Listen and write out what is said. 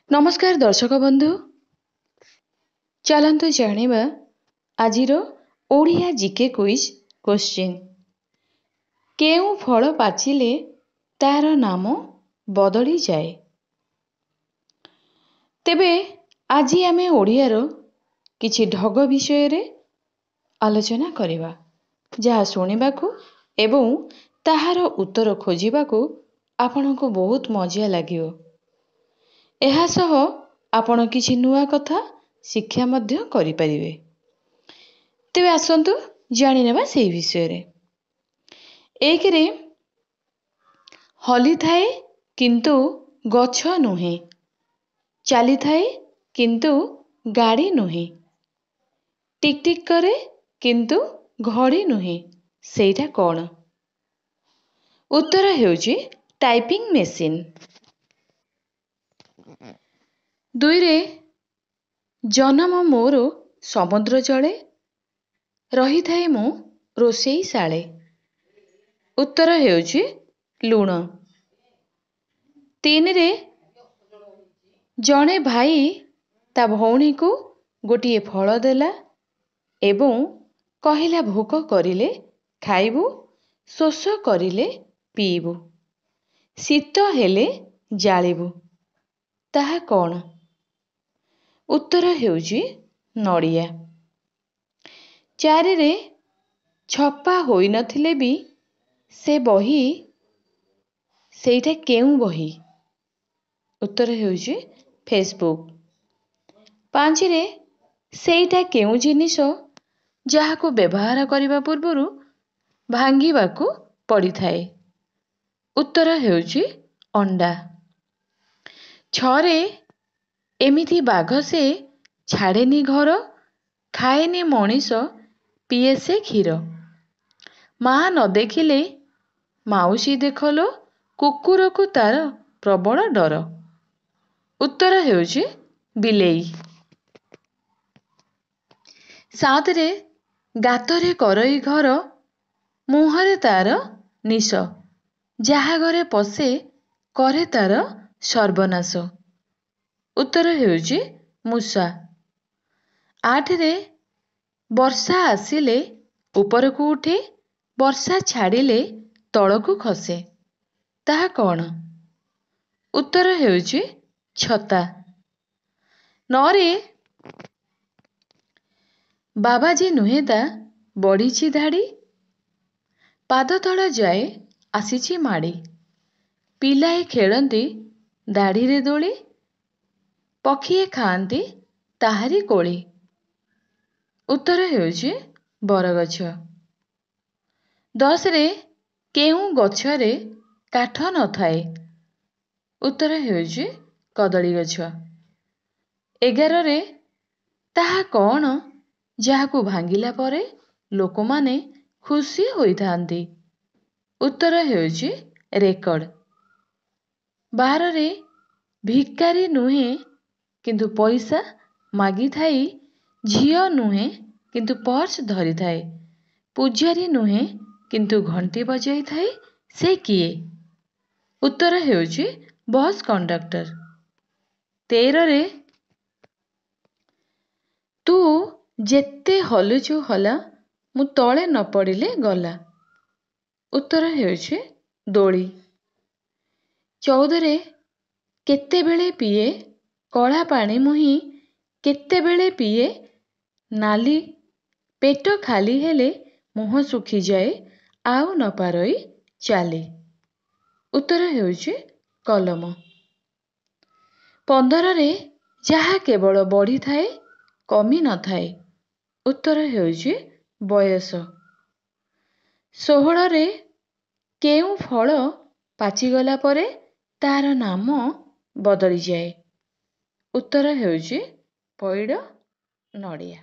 नमस्कार दर्शक बंधु, चलतु जानिबा आजिर ओडिया जीके क्विज क्वेश्चन। केउ फल पाचिले तार नाम बदली जाए? तेबे आजी आमे ओडियार किछि ढग विषय रे आलोचना करिबा, जहा शुणिबाकू एवं ताहार उत्तर खोजिबाकू आपनकू बहुत मजा लागियो। एहा सह आपण किछि नुआ कथा शिक्षा मध्य करि परिबे। तेबे आसंतु जानि नेबा सेही विषय रे। एक रे हली थाए किंतु गछ नुहे, चाली थाए किंतु गाड़ी नुहे, टिक टिक करे किंतु घड़ी नुहे, सेटा कोन? उत्तर हेउची टाइपिंग मेसिन। दुई रे जन्म मोर समुद्र जले, रही थाए मु रोसेई शाळे, उत्तर हेउची लुण। तीन रे जणे भाई ता भौणी को गोटिए फल देला एवं कहिला भोक करिले खाइबू, शोष करिले पीबू, शीत हेले जालिबू, ताहा कोन? उत्तर हेउची नड़िया। चारि रे छपा होई नथिले भी से बही, सेटा केउ बही? उत्तर हेउची फेसबुक। पांच रे सेटा केउ जिनिस जाहाको व्यवहार करिबा पूर्वरु भांगिबाकू पड़ी थाए? उत्तर हेउची अंडा। छरे एमिथि बाघ से छाड़ेनी घर, खाएनी मनीष, पिए से क्षीर, माँ न देखिले माउसी देखलो, कुकुर को तार प्रबल डर। उत्तर हेउची बिलेई। सात रे गातरे करई घर, मुहरे तार निश, जाहा घरे पसे करे तार सर्वनाश। उत्तर हेउची मूषा। आठ रे वर्षा आसिले उपरकू उठे, वर्षा छाड़िले तळकू खसे, ताहा कोन? उत्तर हेउची छता। नौ रे बाबाजी नुहेता बढीची धाड़ी, पाद तळ जाए आसीची माड़ी, पिलाए खेलंती दाढ़ी रे दोली, पखिए खाआंती ताहारी कोली। उत्तर हेउची बरगछ। दस रे केउ गछरे काठ न थाए? उत्तर हेउची कदली गछ। 11 रे ताहा कोन जाहाकू भांगिला परे लोकमाने खुशी होइथांती? उत्तर हेउची रेकर्ड। 12 रे भिकारी नुहे किंतु पैसा मागी थाई, झियो नुहे किंतु पर्स धरी थाए, पूजारी नुहे किंतु घंटी बजाई थाए, से किए? उत्तर हेउची बस कंडक्टर। 13 रे तू जेते हलुचु हला, मु तळे न पड़िले गला, उत्तर हेउची दोली। 14 रे केतेबेले पिए कला पानी मुही, केतेबेले पिए नाली, पेट खाली हेले मुह सुखी जाए, आउ न पारई चाले, उत्तर हेउची कलम। 15 रे जाहा केवल बढ़ी थाए, कमी न थाए, उत्तर हेउची बयस। 16 रे केउ फल पाचिगला परे तार नाम बदली जाए? उत्तर हेउची पइड, नड़िया।